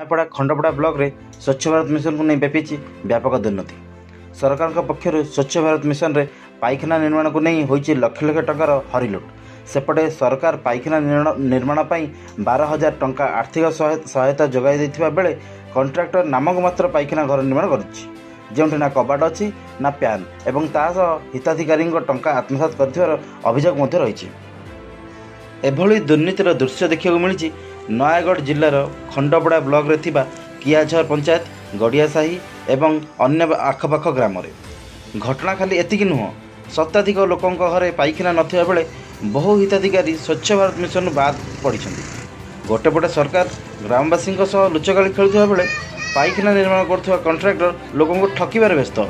नयापड़ा खंडपड़ा block रे स्वच्छ Bharat mission को नहीं व्यापी व्यापक दुर्नीति। सरकार पक्षर स्वच्छ भारत मिशन रे पाइखाना निर्माण को नहीं होइछि लक्ष लक्ष टंकार हरिलुट। सेपटे सरकार पाइखाना निर्माण पर 12,000 टंका आर्थिक सहायता जोगाई देथिबा बेले कंट्राक्टर नामक मात्र पाइखाना घर निर्माण करिछि, जोंठे ना कबाट अछि ना प्यान एवं तासह हिताधिकारी टंका आत्मसात कर अभियोग मध्य रही। एभली दुर्नीतिर दृश्य देखा मिली नयागढ़ जिलार खंडपड़ा ब्लॉक रे थिबा कियाझर पंचायत गड़ियासाही एवं अन्य आखपाख ग्राम रे। घटना खाली एतिक नुह, शताधिक लोकों घरे पाइखाना नथिबा बेले बहु हिताधिकारी स्वच्छ भारत मिशन बाद पड़ी। गोटेपटे सरकार ग्रामवासी लुचकाली खेलुवा बेले पाइखाना निर्माण करुवा कंट्राक्टर लोकों को ठकिबार व्यस्त।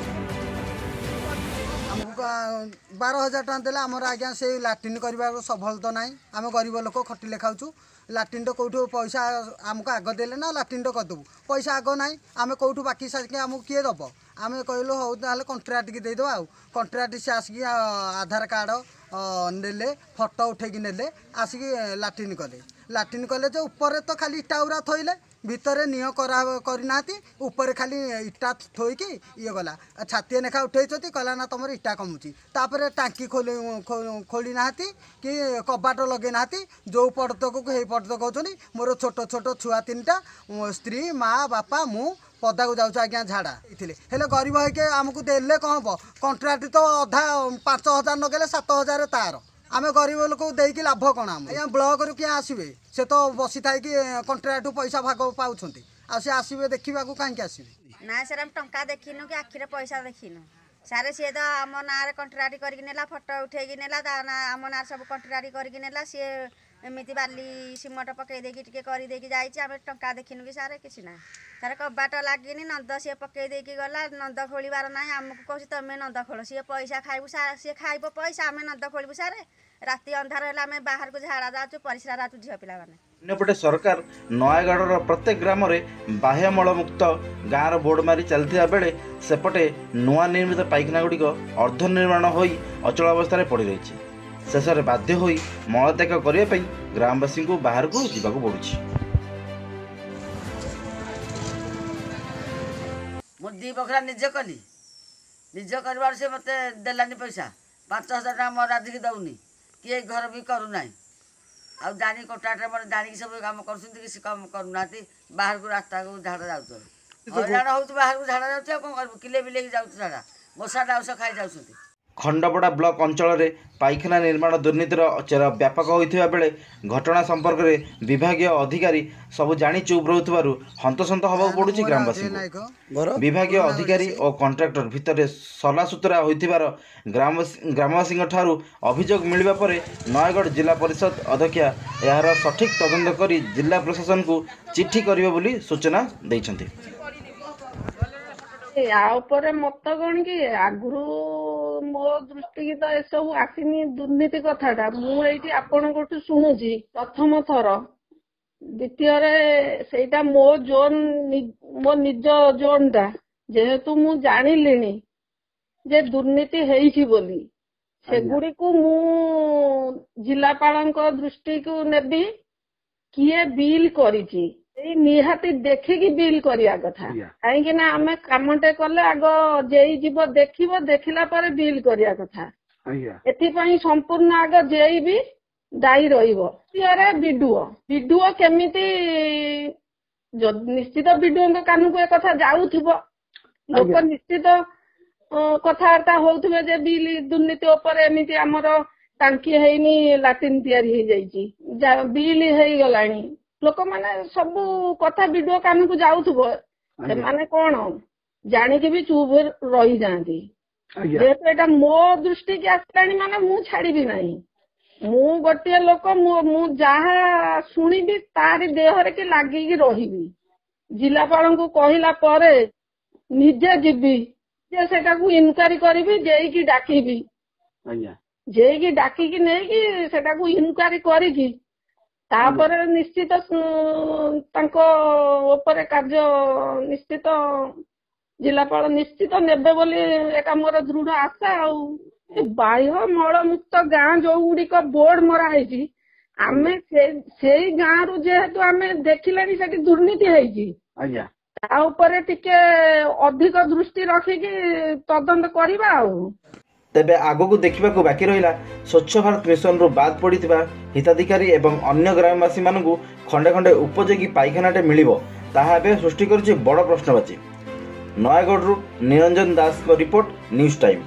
12,000 टଙ୍କା देला आमर आज्ञा से लाट्रिन कर सफल तो ना। आम गरीब लोक खटिले खाऊँ लाट्रिन तो कौटू पैसा आमको आग देले ना लाट्रिन तो करदेबू पैसा आग ना आम कौटू बाकी सारिक आमको किए दब। आम कहलु हो कंट्राक्ट की देदेव आउ कंट्राक्ट से आसिक आधार कार्ड नेले फोटो उठेकी नेले आसिक लाट्रिन कले जो ऊपर तो खाली इटा उरा थोइले भितर निह करना ऊपर खाली इटा थोईकी ये गला छाती नेखा उठे कहला ना तुम इटा कमुची तापर टांकी खोली ना कि कबाट लगे ना जो पड़तक हे पड़तक कहते मोर छोट छोट छुआ 3टा स्त्री माँ बापा मु पदा को जाऊँ आज्ञा झाड़ा हेले गरीब होके आमको देले कौन हम कंट्राक्ट तो अधा 5,000 नगेले 7,000 तार आम गरीब लोक देकी लाभ कौन आम ब्लॉक रू क्या आसवे से तो बसी था कि कंट्राक्ट पैसा भाग पाँच सी आसवे देखा कहीं आसवे ना सर हम टंका देखिनु कि आखिरे पैसा देखिनु सारे सी तो आम ना कंट्राक्ट करके फोटो उठेकी नेला आम ना सब कंट्राक्ट करके सी एमती बाली सिमट पकई देकी टिके कर देकी जाइए आम टंका देखिनु कि सारे किसी ना सारे कबाट लगे नंद सी पकई देकी गला नंद खोलिबार ना आमको कह तुम नंद खोल सी पैसा खाइबू सी खाइब पैसा आम नंद खोलू सारे राति अंधार है आम बाहर को झाड़ा जाऊँ परिश्रा जाऊँ झील पिला अन्यपटे सरकार नयागढ़ प्रत्येक ग्राम में बाह्यमल मुक्त गाँव बोर्ड मारी चलता बेले सेपटे नुआ निर्मित पाइखाना गुड़िक अर्धनिर्माण हो अचल अवस्था पड़ रही। शेष में बाध्य हो मलत्याग करने ग्रामवासी को बाहर को जावाक पड़ुछि। मु 2 बखरा निजे कली निजे कर से मत देलानी पैसा 5,000 टଙ୍କା मोर आदि दौनी किए घर भी करूना आ दाणी कटाटे मैं दाणी सब कम कर कम करूना बाहर को रास्ता को झाड़ा जाऊँ हईराण हो बाहर को झाड़ा जाऊँ कौन कर किले बिले जाऊँ झाड़ा मशा डाउस खाई जाऊँ। खंडपड़ा ब्लॉक अंचल में पाइखाना निर्माण दुर्नीतिर चेर व्यापक होता बेले घटना संपर्क में विभागीय अधिकारी सब जानी चुप रहू हंतसंत हवा पड़ुछि ग्रामवासी। विभागीय अधिकारी और कंट्राक्टर भितर सलासुतरा होइथिबार ग्रामवासी ठारू अभियोग मिलवा पर नयागढ़ जिला परिषद अध्यक्षा यार सठिक तदंत करी जिला प्रशासन को चिट्ठी करिवे बोली सूचना दैछन्ति। मत कौन कि आगु मो दृष्टि की तो सब आसनी दुर्नीति कथाटा मुझे आपण शुणुची प्रथम थर द्वितीय से मो जोन मो निज जोन टा जेहेतु मु जानिलिनी जे दुर्नीति हेइछि बोली सेगुड़ी को मु जिलापाल दृष्टि को नेबी किए बिल करिछि निहाती देखिकी बिल करिया कथा कहीं ना आम कामटे कले आग जेई जीव देखिला पर बिल करिया कथा एथिपाई संपूर्ण आग जेई भी दायी रहिबो विडुओ केमिति निश्चित विडुओ कान को कथा जाउथिबो लोक निश्चित कथबार्ता होउथिबे जे बिल दुर्नीति ऊपर एमिति हमर टांकी हेइनी लाटिन तयारी हे जाईची बिल हेइ गलानी लोक माने सब कथा वीडियो कान को जाउथबो माने कोन जानिके भी चुप रही जाती जेहेतु एटा मो दृष्टि के आसलानी माने मु छाड़ी भी नहीं मु गोटे लोक मु जहा सुनिबी तारी देहरे के लागिकी रहिबी जिलापाल को कहला परे निजे जीवी जे सेटा को इनक्वारी करिबी जेई डाकिबी जेई डाकिकी नहीं कि सेटा को इनक्वारी करिकी तापर निश्चित कार्य निश्चित जिलापाल निश्चित नेबे बोली एका मोर दृढ़ आशा। बाह्य मल मुक्त गाँ जो गुड़िक बोर्ड मरा है ଆମେ ସେଇ ଗାଁରୁ ଯେହେତୁ ଆମେ ଦେଖିଲେଣି ସେଠି ଦୁର୍ନୀତି ହେଇଛି, ଆଜ୍ଞା ତା ଉପରେ ଟିକେ ଅଧିକ ଦୃଷ୍ଟି ରଖିକି ତଦନ୍ତ କରିବା ଆଉ। ତେବେ ଆଗକୁ ଦେଖିବାକୁ ବାକି ରହିଲା ସ୍ୱଚ୍ଛ ଭାରତ ମିଶନରୁ ବାଦ୍ ପଡ଼ିଥିବା ହିତାଧିକାରୀ ଏବଂ ଅନ୍ୟ ଗ୍ରାମବାସୀମାନଙ୍କୁ ଖଣ୍ଡେ ଖଣ୍ଡେ ଉପଯୋଗୀ ପାଇଖାନାଟେ ମିଳିବ, ତାହା ଏବେ ସୃଷ୍ଟି କରିଛି ବଡ଼ ପ୍ରଶ୍ନବାଚୀ। ନୟାଗଡ଼ରୁ ନିରଞ୍ଜନ ଦାସଙ୍କ ରିପୋର୍ଟ, ନ୍ୟୁଜ୍ ଟାଇମ୍।